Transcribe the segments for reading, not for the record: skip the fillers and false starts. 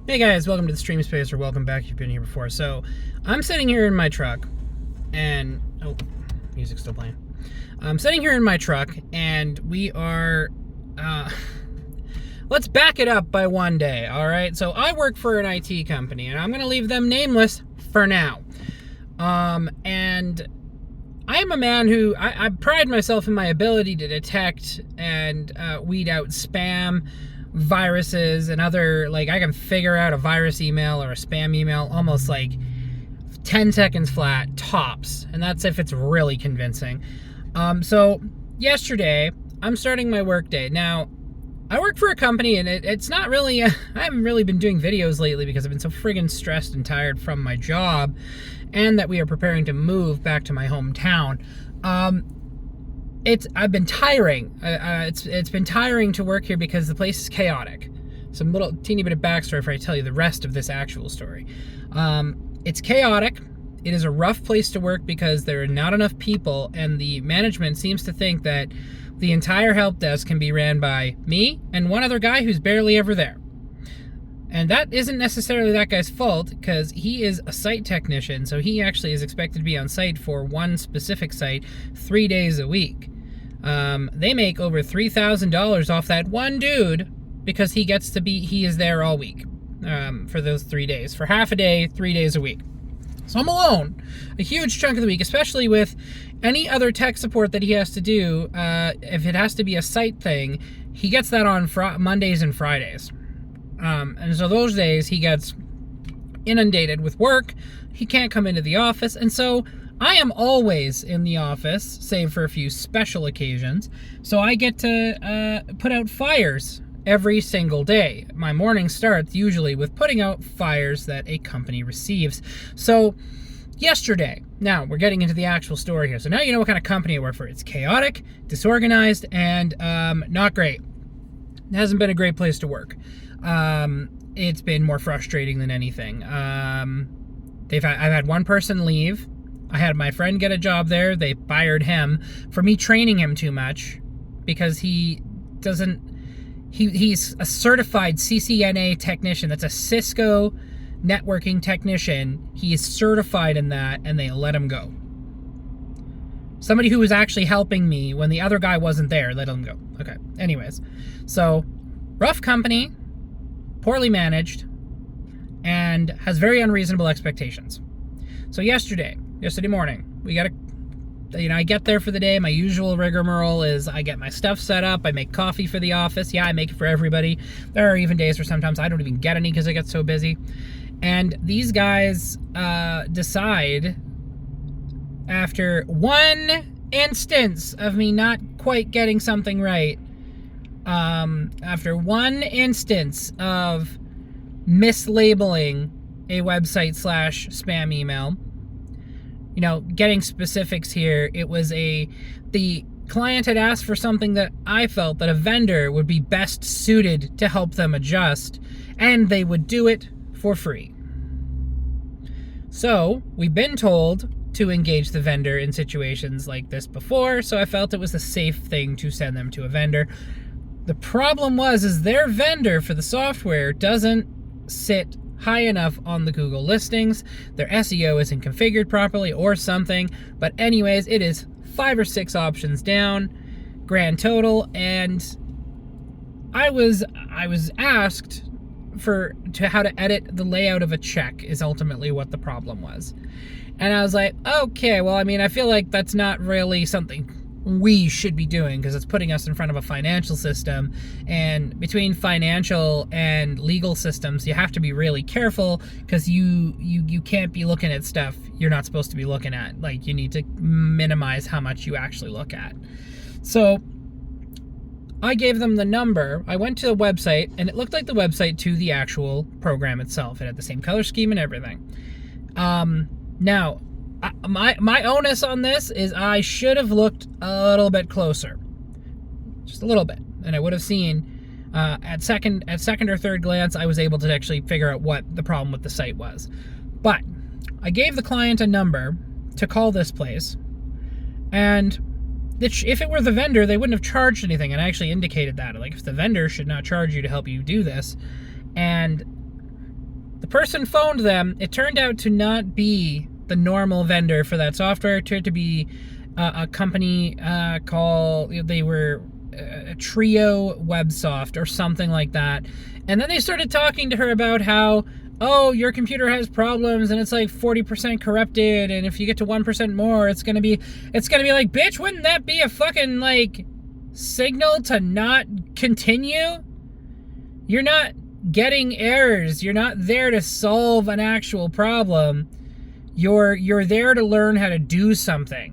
Hey guys, welcome to the stream space, or welcome back if you've been here before. So, I'm sitting here in my truck, and... oh, music's still playing. I'm sitting here in my truck, and we are... let's back it up by one day, alright? So, I work for an IT company, and I'm going to leave them nameless for now. And I am a man who... I pride myself in my ability to detect and weed out spam, viruses, and other, like, I can figure out a virus email or a spam email almost like 10 seconds flat, tops, and that's if it's really convincing. So yesterday, I'm starting my work day. Now, I work for a company, and it's not really, I haven't really been doing videos lately because I've been so friggin' stressed and tired from my job, and that we are preparing to move back to my hometown. I've been tiring. It's been tiring to work here because the place is chaotic. Some little teeny bit of backstory before I tell you the rest of this actual story. It's chaotic. It is a rough place to work because there are not enough people, and the management seems to think that the entire help desk can be ran by me and one other guy who's barely ever there. And that isn't necessarily that guy's fault, because he is a site technician, so he actually is expected to be on site for one specific site 3 days a week. They make over $3,000 off that one dude because he is there all week for those 3 days. For half a day, 3 days a week. So I'm alone a huge chunk of the week, especially with any other tech support that he has to do. If it has to be a site thing, he gets that on Mondays and Fridays. And so those days he gets inundated with work. He can't come into the office, and so I am always in the office, save for a few special occasions. So I get to put out fires every single day. My morning starts usually with putting out fires that a company receives. So yesterday, now we're getting into the actual story here. So now you know what kind of company I work for. It's chaotic, disorganized, and not great. It hasn't been a great place to work. It's been more frustrating than anything. I've had one person leave. I had my friend get a job there. They fired him for me training him too much because he's a certified CCNA technician. That's a Cisco networking technician. He is certified in that, and they let him go. Somebody who was actually helping me when the other guy wasn't there let him go. Okay, anyways. So, rough company, poorly managed, and has very unreasonable expectations. So yesterday morning, I get there for the day. My usual rigmarole is I get my stuff set up, I make coffee for the office. Yeah, I make it for everybody. There are even days where sometimes I don't even get any because I get so busy. And these guys decide, after one instance of me not quite getting something right, after one instance of mislabeling a website / spam email, getting specifics here, it was the client had asked for something that I felt that a vendor would be best suited to help them adjust, and they would do it for free. So, we've been told to engage the vendor in situations like this before, so I felt it was a safe thing to send them to a vendor. The problem is their vendor for the software doesn't sit high enough on the Google listings. Their SEO isn't configured properly or something. But anyways, it is 5 or 6 options down, grand total, and I was asked how to edit the layout of a check is ultimately what the problem was. And I was like, okay, well, I feel like that's not really something we should be doing, because it's putting us in front of a financial system, and between financial and legal systems you have to be really careful, because you can't be looking at stuff you're not supposed to be looking at. Like, you need to minimize how much you actually look at. So I gave them the number. I went to the website, and it looked like the website to the actual program itself. It had the same color scheme and everything. Now, my onus on this is I should have looked a little bit closer, just a little bit, and I would have seen at second or third glance I was able to actually figure out what the problem with the site was. But I gave the client a number to call this place, and if it were the vendor, they wouldn't have charged anything, and I actually indicated that, like, if the vendor should not charge you to help you do this. And The person phoned them. It turned out to not be the normal vendor for that software. It turned to be a company they were Trio Websoft or something like that. And then they started talking to her about how, oh, your computer has problems and it's like 40% corrupted, and if you get to 1% more, it's gonna be like, bitch, wouldn't that be a fucking like signal to not continue? You're not getting errors. You're not there to solve an actual problem. You're there to learn how to do something,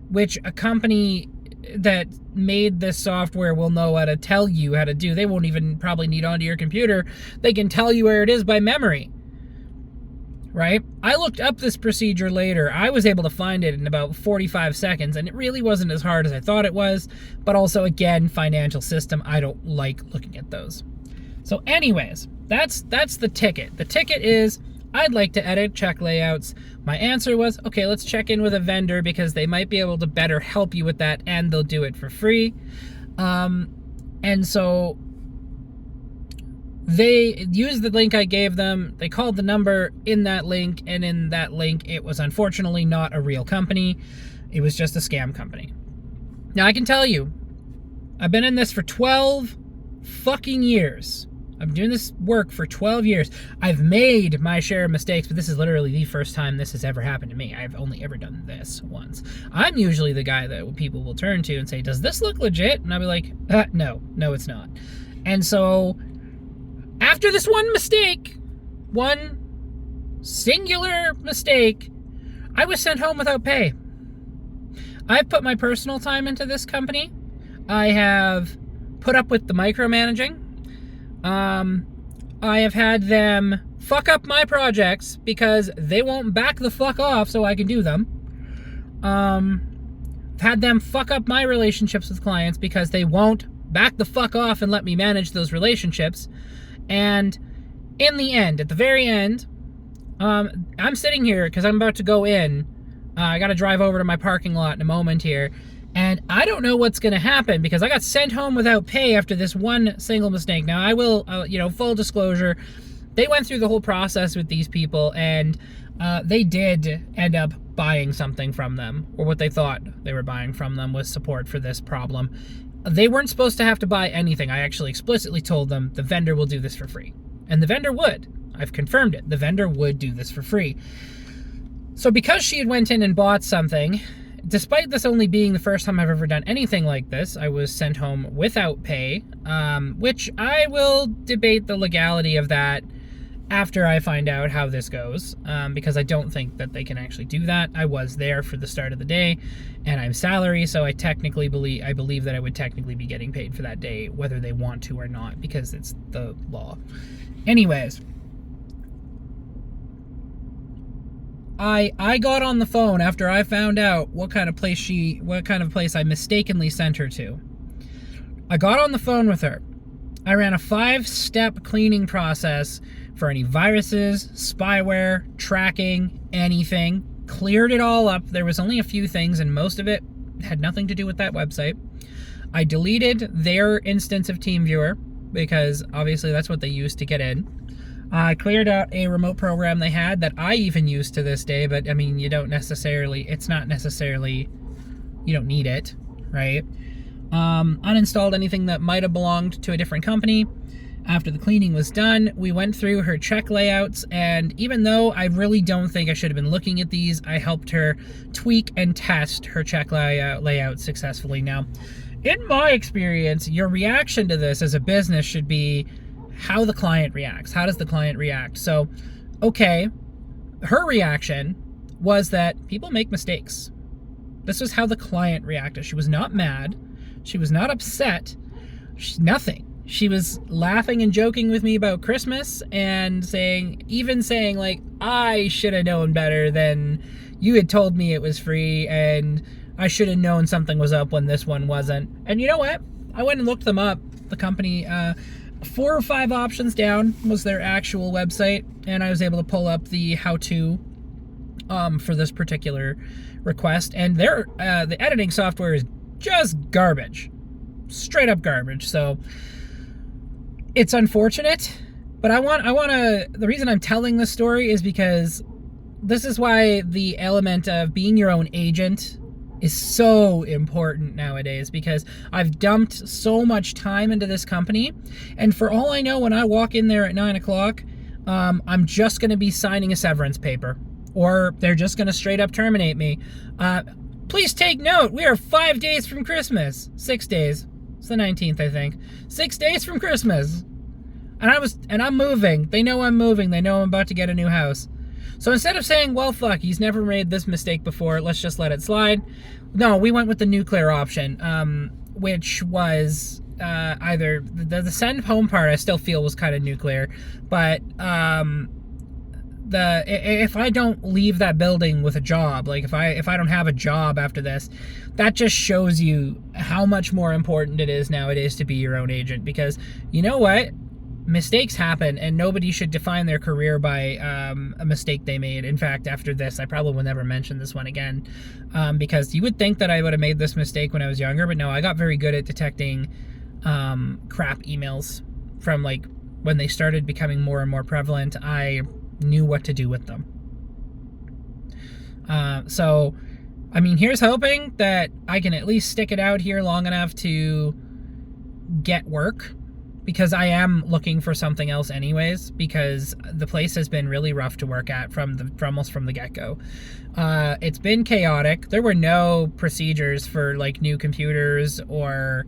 which a company that made this software will know how to tell you how to do. They won't even probably need onto your computer. They can tell you where it is by memory, right? I looked up this procedure later. I was able to find it in about 45 seconds, and it really wasn't as hard as I thought it was. But also, again, financial system, I don't like looking at those. So anyways, that's the ticket. The ticket is, I'd like to edit check layouts. My answer was, okay, let's check in with a vendor because they might be able to better help you with that, and they'll do it for free. And so they used the link I gave them. They called the number in that link, and in that link, it was unfortunately not a real company. It was just a scam company. Now, I can tell you, I've been in this for 12 fucking years. I'm doing this work for 12 years. I've made my share of mistakes, but this is literally the first time this has ever happened to me. I've only ever done this once. I'm usually the guy that people will turn to and say, does this look legit? And I'll be like, no, it's not. And so after this one mistake, one singular mistake, I was sent home without pay. I've put my personal time into this company. I have put up with the micromanaging. I have had them fuck up my projects because they won't back the fuck off so I can do them. I've had them fuck up my relationships with clients because they won't back the fuck off and let me manage those relationships. And in the end, at the very end, I'm sitting here because I'm about to go in. I got to drive over to my parking lot in a moment here. And I don't know what's going to happen because I got sent home without pay after this one single mistake. Now, I will, full disclosure, they went through the whole process with these people, and they did end up buying something from them, or what they thought they were buying from them was support for this problem. They weren't supposed to have to buy anything. I actually explicitly told them the vendor will do this for free. And the vendor would. I've confirmed it. The vendor would do this for free. So because she had went in and bought something, despite this only being the first time I've ever done anything like this, I was sent home without pay, which I will debate the legality of that after I find out how this goes, because I don't think that they can actually do that. I was there for the start of the day, and I'm salary, so I believe that I would technically be getting paid for that day, whether they want to or not, because it's the law. Anyways, I got on the phone after I found out what kind of place I mistakenly sent her to. I got on the phone with her. I ran a 5-step cleaning process for any viruses, spyware, tracking, anything. Cleared it all up. There was only a few things, and most of it had nothing to do with that website. I deleted their instance of TeamViewer because obviously that's what they used to get in. I cleared out a remote program they had that I even use to this day, but I mean, you don't need it, right? Uninstalled anything that might have belonged to a different company. After the cleaning was done, we went through her check layouts, and even though I really don't think I should have been looking at these, I helped her tweak and test her check layout successfully. Now, in my experience, your reaction to this as a business should be how the client reacts. How does the client react? So, okay, her reaction was that people make mistakes. This was how the client reacted. She was not mad. She was not upset. Nothing. She was laughing and joking with me about Christmas and saying, like, I should have known better than you had told me it was free, and I should have known something was up when this one wasn't. And you know what? I went and looked them up. The company, 4 or 5 options down was their actual website, and I was able to pull up the how-to for this particular request. And their the editing software is just garbage, straight up garbage. So it's unfortunate, But the reason I'm telling this story is because this is why the element of being your own agent is so important nowadays, because I've dumped so much time into this company, and for all I know, when I walk in there at 9 o'clock, I'm just going to be signing a severance paper, or they're just going to straight up terminate me. Please take note, we are 5 days from Christmas. 6 days. It's the 19th, I think. 6 days from Christmas. And I'm moving. They know I'm moving. They know I'm about to get a new house. So instead of saying, well, fuck, he's never made this mistake before, let's just let it slide. No, we went with the nuclear option, which was either the send home part I still feel was kind of nuclear, but if I don't leave that building with a job, like if I don't have a job after this, that just shows you how much more important it is nowadays to be your own agent, because you know what? Mistakes happen, and nobody should define their career by a mistake they made. In fact, after this, I probably will never mention this one again, because you would think that I would have made this mistake when I was younger, but no, I got very good at detecting crap emails from like when they started becoming more and more prevalent. I knew what to do with them. So, I mean, here's hoping that I can at least stick it out here long enough to get work, because I am looking for something else anyways, because the place has been really rough to work at almost from the get-go. It's been chaotic. There were no procedures for like new computers or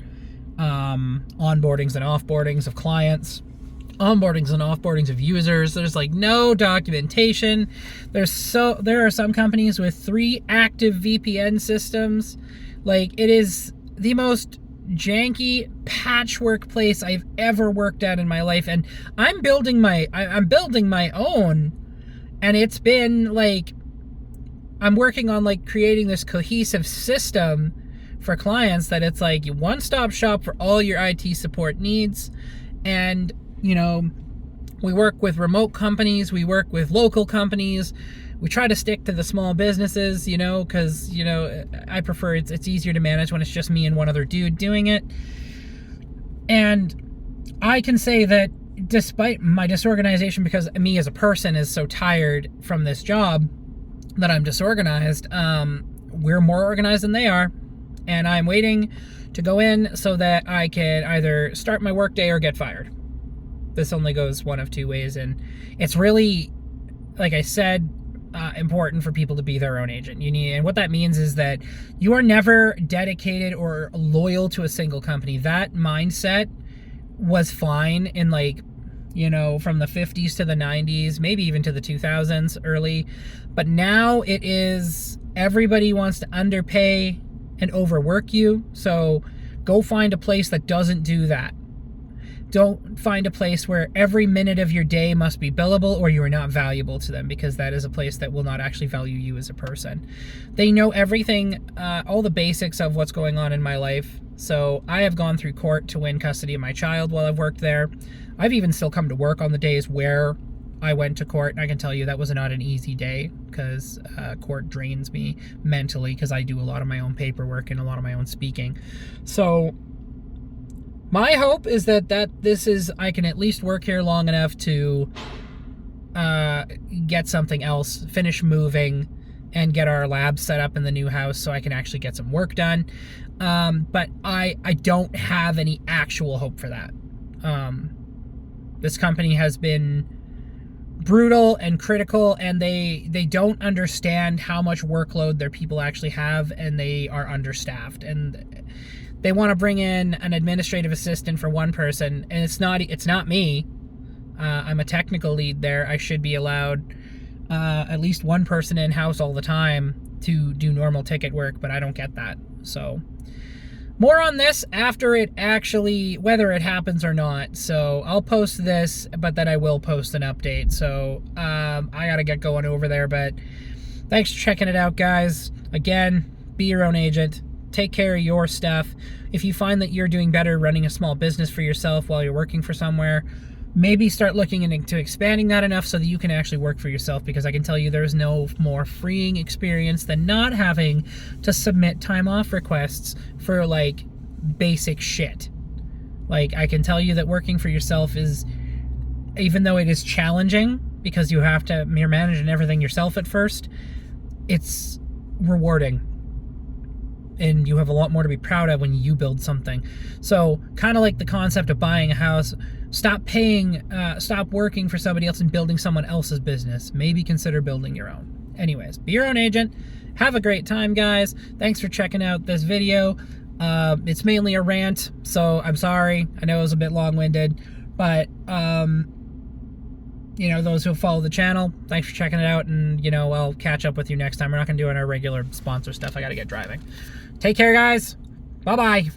onboardings and offboardings of clients, onboardings and offboardings of users. There's like no documentation. There are some companies with 3 active VPN systems. Like, it is the most janky patchwork place I've ever worked at in my life, and I'm building my own, and it's been like I'm working on like creating this cohesive system for clients that it's like one-stop shop for all your IT support needs. And you know, we work with remote companies, we work with local companies. We try to stick to the small businesses, you know, because, you know, I prefer it's easier to manage when it's just me and one other dude doing it. And I can say that despite my disorganization, because me as a person is so tired from this job that I'm disorganized, we're more organized than they are. And I'm waiting to go in so that I can either start my workday or get fired. This only goes one of 2 ways, and it's really, like I said, important for people to be their own agent. And what that means is that you are never dedicated or loyal to a single company. That mindset was fine in, like, you know, from the 50s to the 90s, maybe even to the 2000s early. But now it is, everybody wants to underpay and overwork you. So go find a place that doesn't do that. Don't find a place where every minute of your day must be billable or you are not valuable to them, because that is a place that will not actually value you as a person. They know everything, all the basics of what's going on in my life. So I have gone through court to win custody of my child while I've worked there. I've even still come to work on the days where I went to court, and I can tell you that was not an easy day, because court drains me mentally, because I do a lot of my own paperwork and a lot of my own speaking. So my hope is that I can at least work here long enough to get something else, finish moving, and get our lab set up in the new house so I can actually get some work done. But I don't have any actual hope for that. This company has been brutal and critical, and they don't understand how much workload their people actually have, and they are understaffed. And they want to bring in an administrative assistant for one person, and it's not me. I'm a technical lead there. I should be allowed at least one person in-house all the time to do normal ticket work, but I don't get that. So more on this after it actually, whether it happens or not. So I'll post this, but then I will post an update. So I gotta get going over there, but thanks for checking it out, guys. Again, be your own agent. Take care of your stuff. If you find that you're doing better running a small business for yourself while you're working for somewhere, maybe start looking into expanding that enough so that you can actually work for yourself, because I can tell you there's no more freeing experience than not having to submit time off requests for like basic shit. Like, I can tell you that working for yourself is even though it is challenging because you have to manage and everything yourself at first, it's rewarding. And you have a lot more to be proud of when you build something. So kind of like the concept of buying a house, stop working for somebody else and building someone else's business. Maybe consider building your own. Anyways, be your own agent. Have a great time, guys. Thanks for checking out this video. It's mainly a rant, so I'm sorry. I know it was a bit long-winded, but you know, those who follow the channel, thanks for checking it out, and, you know, I'll catch up with you next time. We're not going to do our regular sponsor stuff. I got to get driving. Take care, guys. Bye-bye.